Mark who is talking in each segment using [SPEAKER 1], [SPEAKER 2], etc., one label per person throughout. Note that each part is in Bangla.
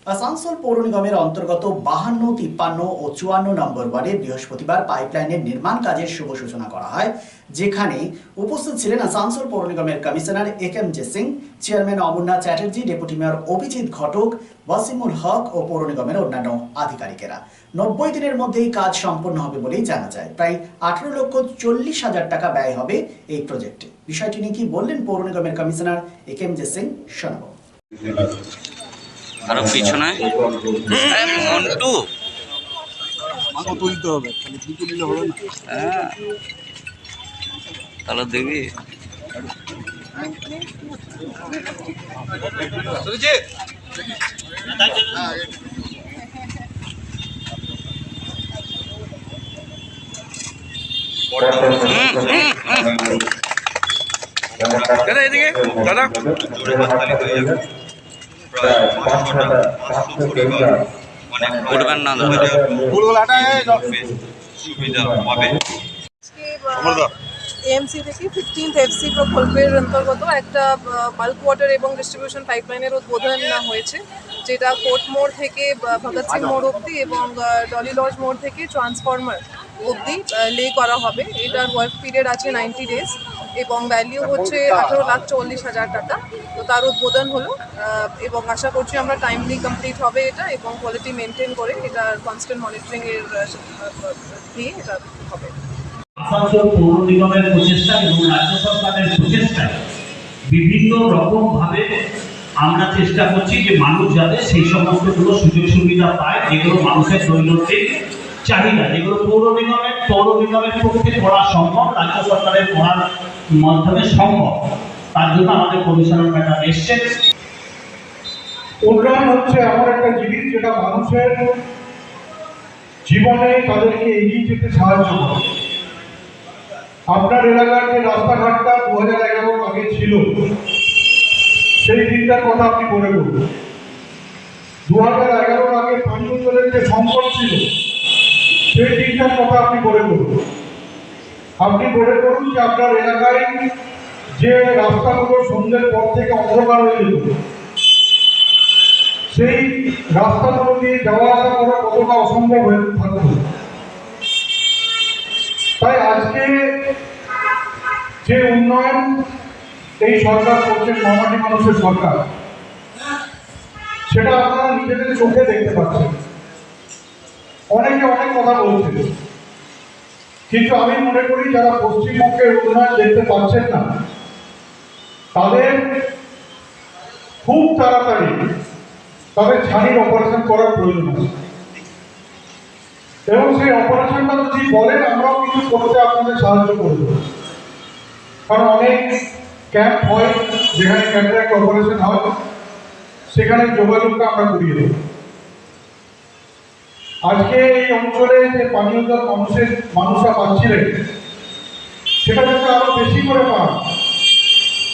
[SPEAKER 1] আসানসোল পৌর নিগমের অন্তর্গত 52, 53 ও 54 নম্বর ওয়ার্ডে বৃহস্পতিবার পাইপলাইনের নির্মাণ কাজের শুভ সূচনা করা হয়, যেখানে উপস্থিত ছিলেন আসানসোল পৌর নিগমের commissioner AKMJ Singh, chairman Amarnath Chatterjee, deputy mayor Abhijit Ghatak, Wasimul Haque ও পৌর নিগমের অন্যান্য আধিকারিকেরা। 90 দিনের মধ্যেই কাজ সম্পন্ন হবে বলেই জানা যায়। প্রায় 18,40,000 টাকা ব্যয় হবে এই প্রজেক্টে। বিষয়টি নিয়ে কি বললেন পৌর নিগমের কমিশনার একেএমজে সিং, শোনাবো।
[SPEAKER 2] আরো পিছনে মন্টু
[SPEAKER 3] তুলতে হবে, খালি দুটো নিলে হবে না।
[SPEAKER 2] হ্যাঁ, তাহলে দেখবি দাদা এদিকে দাদা উঠবেন না দাদা
[SPEAKER 4] সুবিধা পাবে। এএমসি থেকে 15th এফসি প্রকল্পের অন্তর্গত একটা বাল্ক ওয়াটার এবং ডিস্ট্রিবিউশন পাইপলাইনের উদ্বোধন হয়েছে, যেটা কোর্ট মোড় থেকে ভগৎ সিং মোড় অবধি এবং ডলি লজ মোড় থেকে ট্রান্সফরমার অবধি লে করা হবে। এটার ওয়ার্ক পিরিয়ড আছে 90 ডেজ এবং ভ্যালিউ হচ্ছে 18,40,000 টাকা। তো তার উদ্বোধন হলো এবং আশা করছি আমরা টাইমলি কমপ্লিট হবে এটা, এবং কোয়ালিটি মেনটেন করে এটার কনস্ট্যান্ট মনিটরিংয়ের দিয়ে এটা হবে।
[SPEAKER 5] আসানসোল পৌর নিগমের প্রচেষ্টা এবং রাজ্য সরকারের প্রচেষ্টায় বিভিন্ন রকম ভাবে আমরা চেষ্টা করছি যে মানুষ যাতে সেই সমস্তগুলো সুযোগ সুবিধা পায়, যেগুলো মানুষের দৈনন্দিন চাহিদা, যেগুলো পৌর নিগমের পক্ষে করা সম্ভব, রাজ্য সরকারের করার মাধ্যমে সম্ভব। তার জন্য আমাদের কমিশনার ম্যাডাম এসছেন।
[SPEAKER 3] উন্নয়ন হচ্ছে এমন একটা জিনিস যেটা মানুষের জীবনে তাদেরকে এগিয়ে যেতে সাহায্য করে। আপনার এলাকার যে রাস্তাঘাটটা 2011 আগে ছিল, সেই দিনটার কথা আপনি মনে করুন। 2011 আগে পানীয় জলের যে সংকট ছিল, সেই দিনটার কথা আপনি মনে করুন। আপনি মনে করুন যে আপনার এলাকায় যে রাস্তাগুলো সন্ধ্যের পর থেকে অন্ধকার হয়ে যেত, সেই রাস্তাগুলো দিয়ে যাওয়া আসা করা কতটা অসম্ভব হয়ে থাকত। তাই আজকে যে উন্নয়ন এই সরকার করছে, মামাটি মানুষের সরকার, সেটা আপনারা নিজেদের চোখে দেখতে পাচ্ছেন। অনেকে অনেক কথা বলছে, কিন্তু আমি মনে করি যারা পশ্চিমবঙ্গের উন্নয়ন দেখতে পাচ্ছেন না, তাদের খুব তাড়াতাড়ি তাদের ছানির অপারেশন করার প্রয়োজন আছে। এবং সেই অপারেশনটা যদি বলেন, আমরাও কিছু করতে আপনাদের সাহায্য করব। কারণ অনেক ক্যাম্প হয়, যেখানে ক্যাটারাক্ট অপারেশন হয়, সেখানে যোগাযোগটা আমরা করিয়ে দেব। আজকে এই অঞ্চলে যে পানীয় জল মানুষরা পাচ্ছিলেন, সেটা যাতে আরো বেশি করে পান,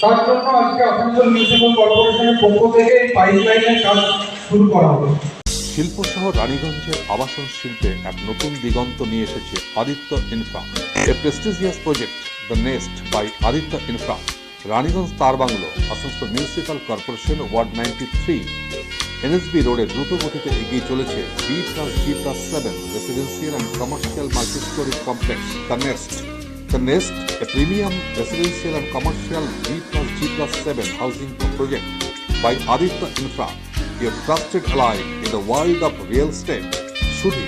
[SPEAKER 3] তার জন্য আজকে আসানসোল মিউনিসিপ্যাল কর্পোরেশনের পক্ষ থেকে এই পাইপলাইনের কাজ শুরু করা হবে।
[SPEAKER 6] শিল্প শহর রানীগঞ্জের আবাসন শিল্পে এক নতুন দিগন্ত নিয়ে এসেছে Aditya infra, a prestigious project the nest by Aditya infra. Raniganj তার bungalow, Asansol municipal corporation, ward 93, NSB রোডে দ্রুত গতিতে এগিয়ে চলেছে B+G+7 residential and commercial multi storey complex the nest. The Nest, a premium residential and commercial B+G+7 housing project by Aditya Infra, your trusted ally in the world of real estate. শুধু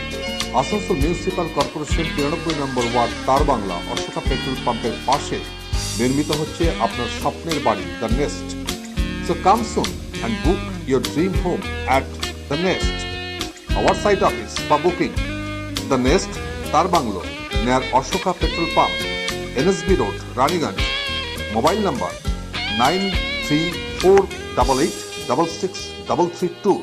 [SPEAKER 6] আসানসোল মিউনিসিপ্যাল কর্পোরেশন 93 নম্বর ওয়ার্ড তার বাংলা অশোকা পেট্রোল পাম্পের পাশে নির্মিত হচ্ছে আপনার স্বপ্নের বাড়ি the nest. So come soon and book your dream home at The Nest. Our site office for booking The Nest, তার bungalow, near Ashoka Petrol Pump, NSB Road, Raniganj. Mobile number 9348866332,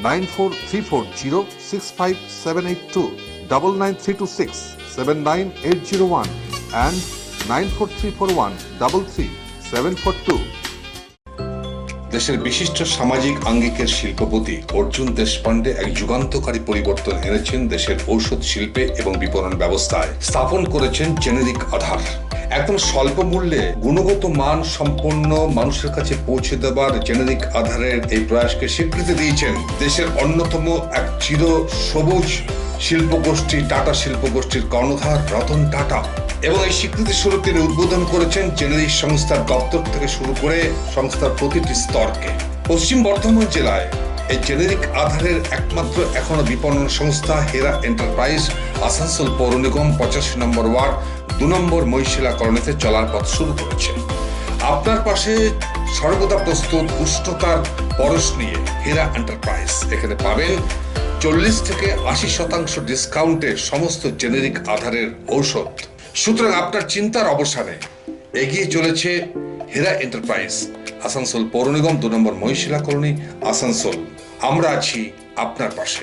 [SPEAKER 6] 9434065782, 99326798001 and 94341333742. দেশের বিশিষ্ট সামাজিক আঙ্গিকের শিল্পপতি অর্জুন দেশপান্ডে এক যুগান্তকারী পরিবর্তন এনেছেন দেশের ঔষধ শিল্পে এবং বিপণন ব্যবস্থায়। স্থাপন করেছেন জেনেরিক আধার। একদম স্বল্প মূল্যে গুণগত মান সম্পন্ন মানুষের কাছে পৌঁছে দেবার জেনেরিক আধারের এই প্রয়াসকে স্বীকৃতি দিয়েছেন দেশের অন্যতম এক চির সবুজ শিল্পগোষ্ঠী টাটা শিল্পগোষ্ঠীর কর্ণধার রতন টাটা। এবং এই স্বীকৃতি স্বরূপ তিনি উদ্বোধন করেছেন জেনেরিক সংস্থার দপ্তর থেকে শুরু করে সংস্থার প্রতিটি স্তরকে। পশ্চিম বর্ধমান জেলায় এই জেনেরিক আধারের একমাত্র এখনো বিপণন সংস্থা হেরা এন্টারপ্রাইজ আসানসোল পৌর নিগম 85 নম্বর ওয়ার্ড 2 নম্বর মহিশিলা কলোনিতে চলার পথ শুরু করেছে। আপনার পাশে সর্বদা প্রস্তুত উষ্ণতার পরশ নিয়ে হেরা এন্টারপ্রাইজ। এখানে পাবেন 40 থেকে 80% ডিসকাউন্টে সমস্ত জেনেরিক আধারের ঔষধ। সুতরাং আপনার চিন্তার অবসানে এগিয়ে চলেছে হেরা এন্টারপ্রাইজ, আসানসোল পৌর নিগম 2 নম্বর মহিশিলা কলোনি, আসানসোল। আমরা আছি আপনার পাশে।